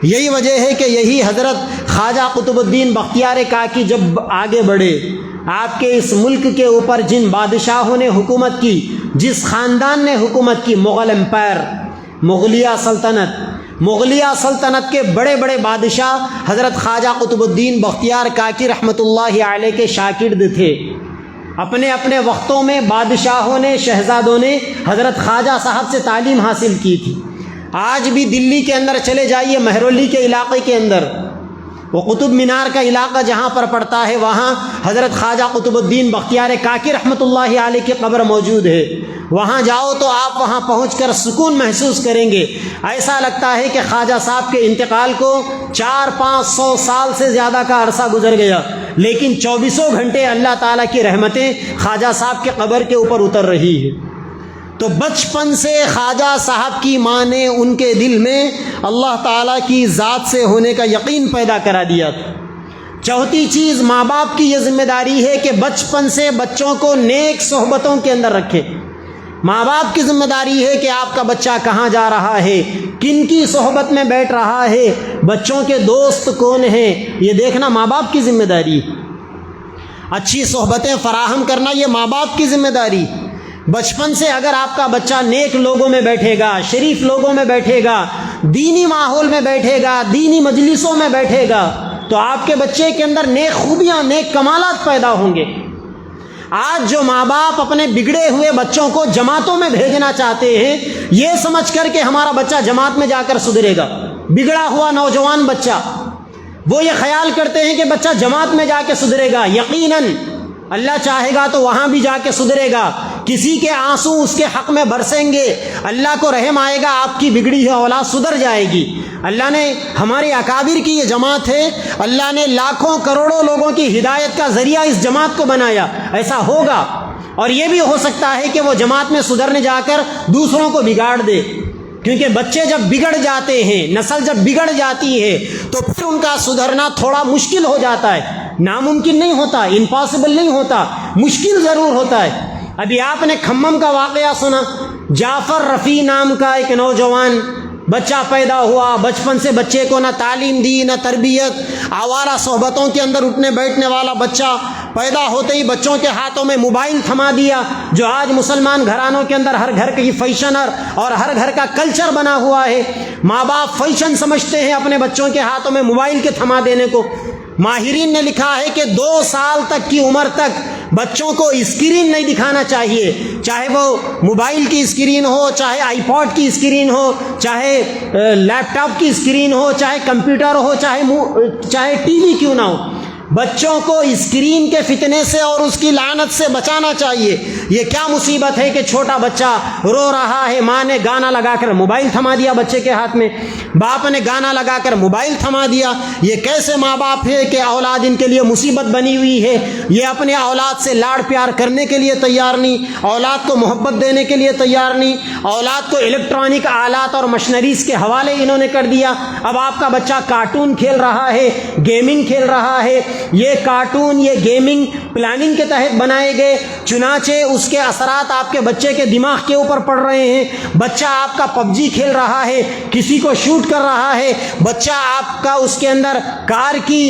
یہی وجہ ہے کہ یہی حضرت خواجہ قطب الدین بختیار کاکی جب آگے بڑھے، آپ کے اس ملک کے اوپر جن بادشاہوں نے حکومت کی، جس خاندان نے حکومت کی، مغل امپائر، مغلیہ سلطنت کے بڑے بڑے بادشاہ حضرت خواجہ قطب الدین بختیار کاکی رحمۃ اللہ علیہ کے شاگرد تھے۔ اپنے اپنے وقتوں میں بادشاہوں نے، شہزادوں نے حضرت خواجہ صاحب سے تعلیم حاصل کی تھی۔ آج بھی دلی کے اندر چلے جائیے، مہرولی کے علاقے کے اندر، وہ قطب مینار کا علاقہ جہاں پر پڑتا ہے، وہاں حضرت خواجہ قطب الدین بختیار کاکی رحمۃ اللہ علیہ کی قبر موجود ہے۔ وہاں جاؤ تو آپ وہاں پہنچ کر سکون محسوس کریں گے، ایسا لگتا ہے کہ خواجہ صاحب کے انتقال کو 400-500 سال سے زیادہ کا عرصہ گزر گیا، لیکن 24 گھنٹے اللہ تعالیٰ کی رحمتیں خواجہ صاحب کے قبر کے اوپر اتر رہی ہے۔ تو بچپن سے خواجہ صاحب کی ماں نے ان کے دل میں اللہ تعالیٰ کی ذات سے ہونے کا یقین پیدا کرا دیا تھا۔ چوتھی چیز، ماں باپ کی یہ ذمہ داری ہے کہ بچپن سے بچوں کو نیک صحبتوں کے اندر رکھے۔ ماں باپ کی ذمہ داری ہے کہ آپ کا بچہ کہاں جا رہا ہے، کن کی صحبت میں بیٹھ رہا ہے، بچوں کے دوست کون ہیں، یہ دیکھنا ماں باپ کی ذمہ داری ہے۔ اچھی صحبتیں فراہم کرنا یہ ماں باپ کی ذمہ داری۔ بچپن سے اگر آپ کا بچہ نیک لوگوں میں بیٹھے گا، شریف لوگوں میں بیٹھے گا، دینی ماحول میں بیٹھے گا، دینی مجلسوں میں بیٹھے گا، تو آپ کے بچے کے اندر نیک خوبیاں، نیک کمالات پیدا ہوں گے۔ آج جو ماں باپ اپنے بگڑے ہوئے بچوں کو جماعتوں میں بھیجنا چاہتے ہیں، یہ سمجھ کر کہ ہمارا بچہ جماعت میں جا کر سدھرے گا، بگڑا ہوا نوجوان بچہ، وہ یہ خیال کرتے ہیں کہ بچہ جماعت میں جا کے سدھرے گا۔ یقیناً اللہ چاہے گا تو وہاں بھی جا کے سدھرے گا، کسی کے آنسو اس کے حق میں برسیں گے، اللہ کو رحم آئے گا، آپ کی بگڑی ہوئی اولاد سدھر جائے گی۔ اللہ نے ہمارے اکابر کی یہ جماعت ہے، اللہ نے لاکھوں کروڑوں لوگوں کی ہدایت کا ذریعہ اس جماعت کو بنایا، ایسا ہوگا۔ اور یہ بھی ہو سکتا ہے کہ وہ جماعت میں سدھرنے جا کر دوسروں کو بگاڑ دے، کیونکہ بچے جب بگڑ جاتے ہیں، نسل جب بگڑ جاتی ہے تو پھر ان کا سدھرنا تھوڑا مشکل ہو جاتا ہے، ناممکن نہیں ہوتا، امپاسبل نہیں ہوتا، مشکل ضرور ہوتا ہے۔ ابھی آپ نے کھمم کا واقعہ سنا، جعفر رفیع نام کا ایک نوجوان بچہ پیدا ہوا، بچپن سے بچے کو نہ تعلیم دی نہ تربیت، آوارہ صحبتوں کے اندر اٹھنے بیٹھنے والا بچہ، پیدا ہوتے ہی بچوں کے ہاتھوں میں موبائل تھما دیا، جو آج مسلمان گھرانوں کے اندر ہر گھر کی فیشن اور ہر گھر کا کلچر بنا ہوا ہے۔ ماں باپ فیشن سمجھتے ہیں اپنے بچوں کے ہاتھوں میں موبائل کے تھما دینے کو۔ ماہرین نے لکھا ہے کہ 2 سال تک کی عمر تک بچوں کو اسکرین نہیں دکھانا چاہیے، چاہے وہ موبائل کی اسکرین ہو، چاہے آئی پاڈ کی اسکرین ہو، چاہے لیپ ٹاپ کی اسکرین ہو، چاہے کمپیوٹر ہو، چاہے ٹی وی کیوں نہ ہو، بچوں کو اسکرین کے فتنے سے اور اس کی لعنت سے بچانا چاہیے۔ یہ کیا مصیبت ہے کہ چھوٹا بچہ رو رہا ہے، ماں نے گانا لگا کر موبائل تھما دیا بچے کے ہاتھ میں، باپ نے گانا لگا کر موبائل تھما دیا۔ یہ کیسے ماں باپ ہے کہ اولاد ان کے لیے مصیبت بنی ہوئی ہے، یہ اپنے اولاد سے لاڑ پیار کرنے کے لیے تیار نہیں، اولاد کو محبت دینے کے لیے تیار نہیں، اولاد کو الیکٹرانک آلات اور مشنریز کے حوالے انہوں نے کر دیا۔ اب آپ کا بچہ کارٹون کھیل رہا ہے، گیمنگ کھیل رہا ہے، یہ کارٹون، یہ گیمنگ پلاننگ کے تحت بنائے گئے، چنانچہ اس کے اثرات آپ کے بچے کے دماغ کے اوپر پڑ رہے ہیں۔ بچہ آپ کا پب جی کھیل رہا ہے، کسی کو شوٹ کر رہا ہے، بچہ آپ کا اس کے اندر کار کی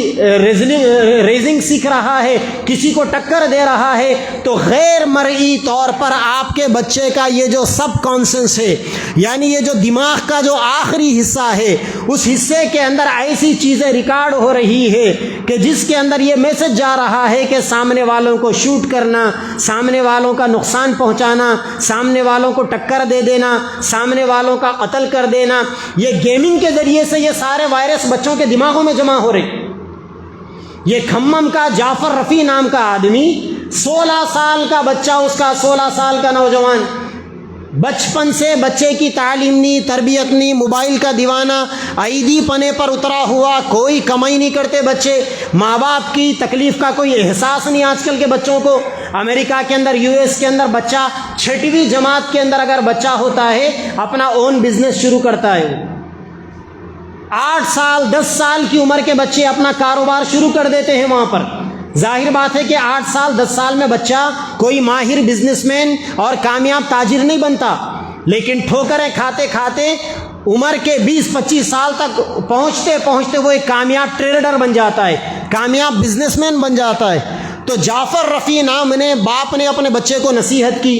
ریسنگ سیکھ رہا ہے، کسی کو ٹکر دے رہا ہے، تو غیر مرئی طور پر آپ کے بچے کا یہ جو سب کانشنس ہے، یعنی یہ جو دماغ کا جو آخری حصہ ہے، اس حصے کے اندر ایسی چیزیں ریکارڈ ہو رہی ہے کہ جس کے اندر یہ میسج جا رہا ہے کہ سامنے والوں کو شوٹ کرنا، سامنے والوں کا نقصان پہنچانا، سامنے والوں کو ٹکر دے دینا، سامنے والوں کا قتل کر دینا، یہ گیمنگ کے ذریعے سے یہ سارے وائرس بچوں کے دماغوں میں جمع ہو رہے۔ یہ کھمم کا جعفر رفیع نام کا آدمی، 16 سال کا بچہ، اس کا 16 سال کا نوجوان، بچپن سے بچے کی تعلیم نہیں، تربیت نہیں، موبائل کا دیوانہ، عیدی پنے پر اترا ہوا، کوئی کمائی نہیں کرتے بچے، ماں باپ کی تکلیف کا کوئی احساس نہیں آج کل کے بچوں کو۔ امریکہ کے اندر، یو ایس کے اندر بچہ 6ویں جماعت کے اندر اگر بچہ ہوتا ہے، اپنا اون بزنس شروع کرتا ہے۔ 8 سال 10 سال کی عمر کے بچے اپنا کاروبار شروع کر دیتے ہیں وہاں پر۔ ظاہر بات ہے کہ 8 سال 10 سال میں بچہ کوئی ماہر بزنس مین اور کامیاب تاجر نہیں بنتا، لیکن ٹھوکریں کھاتے کھاتے عمر کے 20-25 سال تک پہنچتے پہنچتے وہ ایک کامیاب ٹریڈر بن جاتا ہے، کامیاب بزنس مین بن جاتا ہے۔ تو جعفر رفیع نام نے باپ نے اپنے بچے کو نصیحت کی،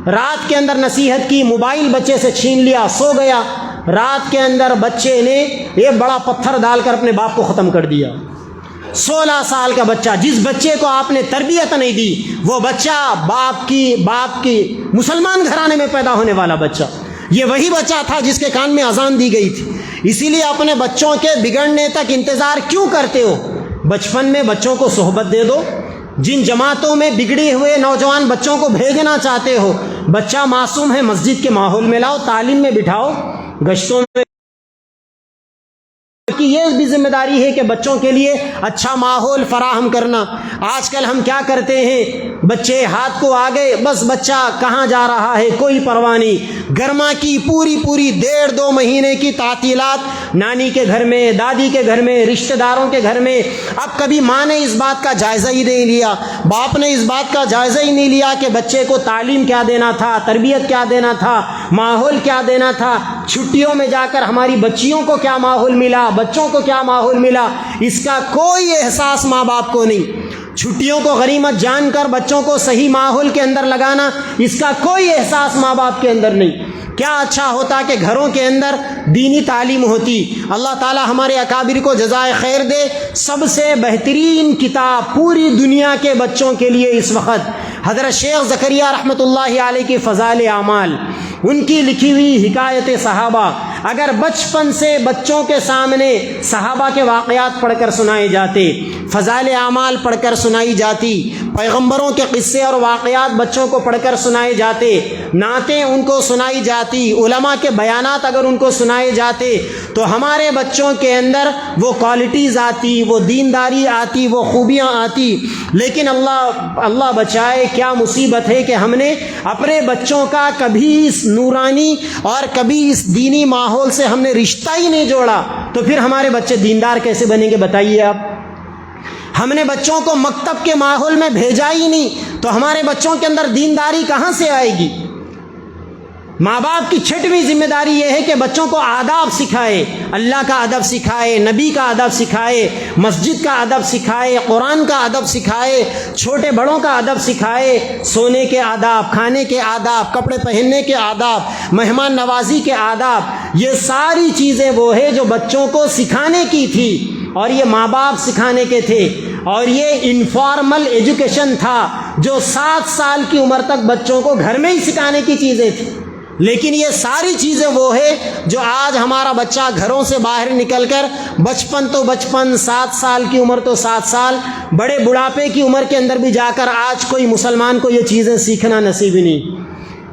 رات کے اندر نصیحت کی، موبائل بچے سے چھین لیا، سو گیا۔ رات کے اندر بچے نے ایک بڑا پتھر ڈال کر اپنے باپ کو ختم کر دیا۔ 16 سال کا بچہ، جس بچے کو آپ نے تربیت نہیں دی، وہ بچہ باپ کی مسلمان گھرانے میں پیدا ہونے والا بچہ، یہ وہی بچہ تھا جس کے کان میں اذان دی گئی تھی۔ اسی لیے اپنے بچوں کے بگڑنے تک انتظار کیوں کرتے ہو؟ بچپن میں بچوں کو صحبت دے دو۔ جن جماعتوں میں بگڑے ہوئے نوجوان بچوں کو بھیجنا چاہتے ہو، بچہ معصوم ہے، مسجد کے ماحول میں لاؤ، تعلیم میں بٹھاؤ، گشتوں میں کی یہ بھی ذمہ داری ہے کہ بچوں کے لیے اچھا ماحول فراہم کرنا۔ آج کل ہم کیا کرتے ہیں، بچے ہاتھ کو آ گئے، بس بچہ کہاں جا رہا ہے کوئی پرواہ نہیں۔ گرما کی پوری 1.5-2 مہینے کی تعطیلات نانی کے گھر میں، دادی کے گھر میں، رشتہ داروں کے گھر میں۔ اب کبھی ماں نے اس بات کا جائزہ ہی نہیں لیا، باپ نے اس بات کا جائزہ ہی نہیں لیا کہ بچے کو تعلیم کیا دینا تھا، تربیت کیا دینا تھا، ماحول کیا دینا تھا۔ چھٹیوں میں جا کر ہماری بچیوں کو کیا ماحول ملا، بچوں کو کیا ماحول ملا، اس کا کوئی احساس ماں باپ کو نہیں۔ چھٹیوں کو غنیمت جان کر بچوں کو صحیح ماحول کے اندر لگانا، اس کا کوئی احساس ماں باپ کے اندر نہیں۔ کیا اچھا ہوتا کہ گھروں کے اندر دینی تعلیم ہوتی۔ اللہ تعالی ہمارے اکابر کو جزائے خیر دے۔ سب سے بہترین کتاب پوری دنیا کے بچوں کے لیے اس وقت حضرت شیخ زکریا رحمۃ اللہ علیہ کی فضائل اعمال، ان کی لکھی ہوئی حکایت صحابہ، اگر بچپن سے بچوں کے سامنے صحابہ کے واقعات پڑھ کر سنائے جاتے، فضائل اعمال پڑھ کر سنائی جاتی، پیغمبروں کے قصے اور واقعات بچوں کو پڑھ کر سنائے جاتے، نعتیں ان کو سنائی جاتی، علماء کے بیانات اگر ان کو سنائے جاتے، تو ہمارے بچوں کے اندر وہ کوالٹیز آتی، وہ دینداری آتی، وہ خوبیاں آتی۔ لیکن اللہ بچائے، کیا مصیبت ہے کہ ہم نے اپنے بچوں کا کبھی اس نورانی اور کبھی اس دینی ماحول سے ہم نے رشتہ ہی نہیں جوڑا، تو پھر ہمارے بچے دیندار کیسے بنیں گے بتائیے آپ؟ ہم نے بچوں کو مکتب کے ماحول میں بھیجا ہی نہیں، تو ہمارے بچوں کے اندر دینداری کہاں سے آئے گی؟ ماں باپ کی چھٹویں ذمہ داری یہ ہے کہ بچوں کو آداب سکھائے، اللہ کا ادب سکھائے، نبی کا ادب سکھائے، مسجد کا ادب سکھائے، قرآن کا ادب سکھائے، چھوٹے بڑوں کا ادب سکھائے، سونے کے آداب، کھانے کے آداب، کپڑے پہننے کے آداب، مہمان نوازی کے آداب۔ یہ ساری چیزیں وہ ہے جو بچوں کو سکھانے کی تھی، اور یہ ماں باپ سکھانے کے تھے، اور یہ انفارمل ایجوکیشن تھا جو 7 سال کی عمر تک بچوں کو گھر میں ہی سکھانے کی چیزیں تھیں۔ لیکن یہ ساری چیزیں وہ ہے جو آج ہمارا بچہ گھروں سے باہر نکل کر بچپن تو بچپن، 7 سال کی عمر تو 7 سال، بڑے بڑھاپے کی عمر کے اندر بھی جا کر آج کوئی مسلمان کو یہ چیزیں سیکھنا نصیب نہیں۔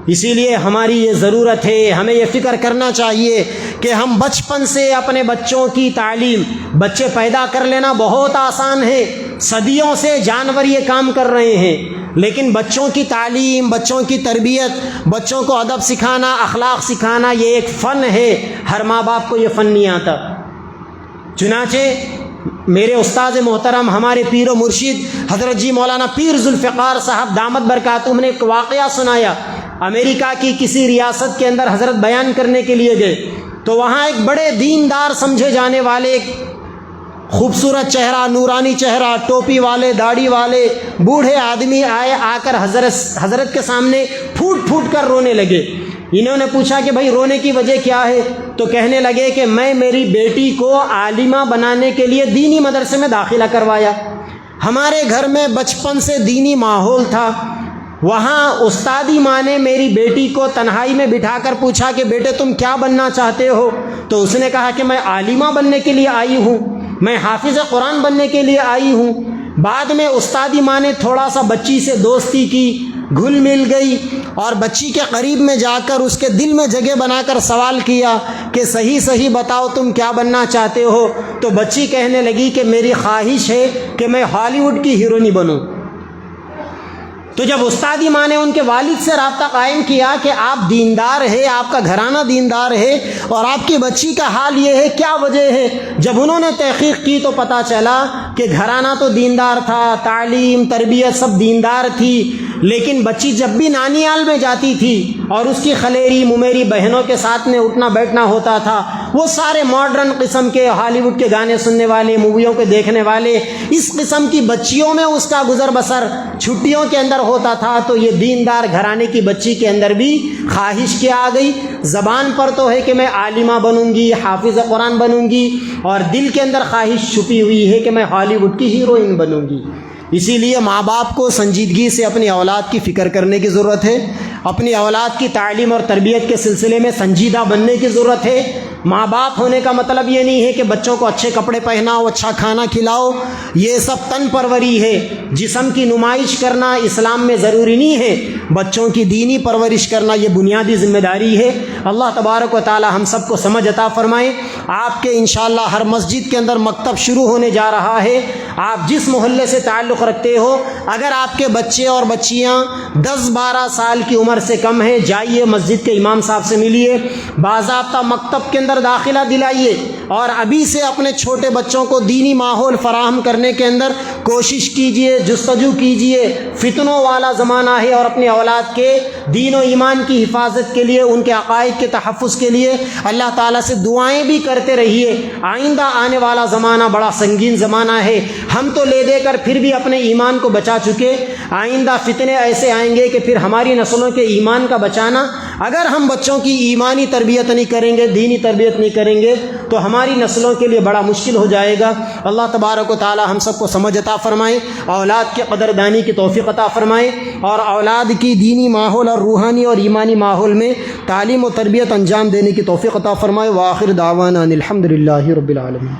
اسی لیے ہماری یہ ضرورت ہے، ہمیں یہ فکر کرنا چاہیے کہ ہم بچپن سے اپنے بچوں کی تعلیم، بچے پیدا کر لینا بہت آسان ہے، صدیوں سے جانور یہ کام کر رہے ہیں، لیکن بچوں کی تعلیم، بچوں کی تربیت، بچوں کو ادب سکھانا، اخلاق سکھانا، یہ ایک فن ہے۔ ہر ماں باپ کو یہ فن نہیں آتا۔ چنانچہ میرے استاد محترم، ہمارے پیر و مرشد حضرت جی مولانا پیر ذوالفقار صاحب دامت برکاتہم نے ایک واقعہ سنایا۔ امریکہ کی کسی ریاست کے اندر حضرت بیان کرنے کے لیے گئے، تو وہاں ایک بڑے دیندار سمجھے جانے والے، ایک خوبصورت چہرہ، نورانی چہرہ، ٹوپی والے، داڑھی والے بوڑھے آدمی آئے، آ کر حضرت کے سامنے پھوٹ پھوٹ کر رونے لگے۔ انہوں نے پوچھا کہ بھائی رونے کی وجہ کیا ہے؟ تو کہنے لگے کہ میں میری بیٹی کو عالمہ بنانے کے لیے دینی مدرسے میں داخلہ کروایا۔ ہمارے گھر میں بچپن سے دینی ماحول تھا، وہاں استادی ماں نے میری بیٹی کو تنہائی میں بٹھا کر پوچھا کہ بیٹے تم کیا بننا چاہتے ہو؟ تو اس نے کہا کہ میں عالمہ بننے کے لیے آئی ہوں، میں حافظ قرآن بننے کے لیے آئی ہوں۔ بعد میں استادی ماں نے تھوڑا سا بچی سے دوستی کی، گھل مل گئی، اور بچی کے قریب میں جا کر اس کے دل میں جگہ بنا کر سوال کیا کہ صحیح بتاؤ تم کیا بننا چاہتے ہو؟ تو بچی کہنے لگی کہ میری خواہش ہے کہ میں ہالی ووڈ کی ہیرونی بنوں۔ تو جب استادی ماں نے ان کے والد سے رابطہ قائم کیا کہ آپ دیندار ہے، آپ کا گھرانہ دیندار ہے، اور آپ کی بچی کا حال یہ ہے، کیا وجہ ہے؟ جب انہوں نے تحقیق کی تو پتہ چلا کہ گھرانہ تو دیندار تھا، تعلیم، تربیت سب دیندار تھی، لیکن بچی جب بھی نانیال میں جاتی تھی اور اس کی خلیری ممیری بہنوں کے ساتھ میں اٹھنا بیٹھنا ہوتا تھا، وہ سارے ماڈرن قسم کے ہالی ووڈ کے گانے سننے والے، موویوں کے دیکھنے والے، اس قسم کی بچیوں میں اس کا گزر بسر چھٹیوں کے اندر ہوتا تھا۔ تو یہ دیندار گھرانے کی بچی کے اندر بھی خواہش کیا آ گئی؟ زبان پر تو ہے کہ میں عالمہ بنوں گی، حافظ قرآن بنوں گی، اور دل کے اندر خواہش چھپی ہوئی ہے کہ میں ہالی ووڈ کی ہیروئن بنوں گی۔ اسی لیے ماں باپ کو سنجیدگی سے اپنی اولاد کی فکر کرنے کی ضرورت ہے، اپنی اولاد کی تعلیم اور تربیت کے سلسلے میں سنجیدہ بننے کی ضرورت ہے۔ ماں باپ ہونے کا مطلب یہ نہیں ہے کہ بچوں کو اچھے کپڑے پہناؤ، اچھا کھانا کھلاؤ، یہ سب تن پروری ہے۔ جسم کی نمائش کرنا اسلام میں ضروری نہیں ہے، بچوں کی دینی پرورش کرنا یہ بنیادی ذمہ داری ہے۔ اللہ تبارک و تعالی ہم سب کو سمجھ عطا فرمائے۔ آپ کے انشاءاللہ ہر مسجد کے اندر مکتب شروع ہونے جا رہا ہے۔ آپ جس محلے سے تعلق رکھتے ہو، اگر آپ کے بچے اور بچیاں 10-12 سال کی عمر سے کم ہیں، جائیے مسجد کے امام صاحب سے ملیے، باضابطہ مکتب کے اندر داخلہ دلائیے، اور ابھی سے اپنے چھوٹے بچوں کو دینی ماحول فراہم کرنے کے اندر کوشش کیجیے، جستجو کیجیے۔ فتنوں والا زمانہ ہے، اور اپنے اولاد کے دین و ایمان کی حفاظت کے لیے، ان کے عقائد کے تحفظ کے لیے اللہ تعالیٰ سے دعائیں بھی کرتے رہیے۔ آئندہ آنے والا زمانہ بڑا سنگین زمانہ ہے، ہم تو لے دے کر پھر بھی اپنے ایمان کو بچا چکے، آئندہ فتنے ایسے آئیں گے کہ پھر ہماری نسلوں کے ایمان کا بچانا، اگر ہم بچوں کی ایمانی تربیت نہیں کریں گے، دینی تربیت نہیں کریں گے، تو ہماری نسلوں کے لیے بڑا مشکل ہو جائے گا۔ اللہ تبارک و تعالی ہم سب کو سمجھ عطا فرمائے، اولاد کی قدردانی کی توفیق عطا فرمائے، اور اولاد کی دینی ماحول اور روحانی اور ایمانی ماحول میں تعلیم و تربیت انجام دینے کی توفیق عطا فرمائے۔ وآخر دعوانا ان الحمد للہ رب العالمین۔